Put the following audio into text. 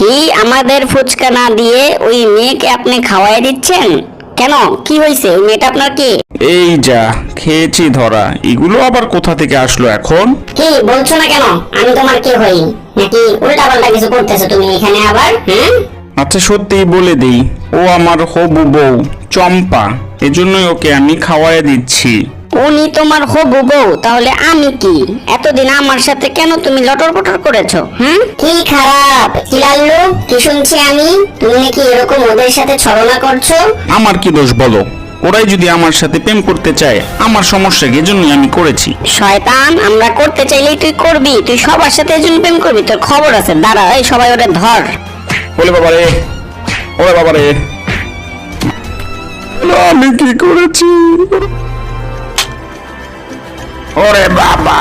কি আমাদের ফুচকা না দিয়ে ওই মেয়েকে আপনি খাওয়াই দিচ্ছেন কেন? কি হয়েছে? ওই মেয়েটা আপনার কি? এই যা খেয়েছি ধরা, এগুলো আবার কোথা থেকে আসলো এখন? কি বলছো না কেন? আমি তোমার কি হই নাকি উল্টা পাল্টা কিছু করতেছো তুমি এখানে আবার? আচ্ছা সত্যি বলে দেই, ও আমার হবু বউ চম্পা, এজন্যই ওকে আমি খাওয়াই দিচ্ছি। উনি তোমার হবু বউ, তাহলে আমি কি? এতদিন আমার সাথে কেন তুমি লটর পটর করেছো? কি খারাপ কি লাল্লু, কি শুনছি আমি? তুমি নাকি এরকম ওদের সাথে ছলনা করছো? আমার কি দোষ বলো? ওরাই যদি আমার সাথে প্রেম করতে চায়, আমার সমস্যা কি? এজন্যই আমি করেছি। শয়তান, আমরা করতে চাইলেই তুই করবি? তুই সবার সাথে এজন্য প্রেম করবি? তোর খবর আছে, দাঁড়া, এই সবাই ওরে ধর। ওরে বাবারে, ওরে বাবারে, আমি কি করেছি? ওরে বাবা।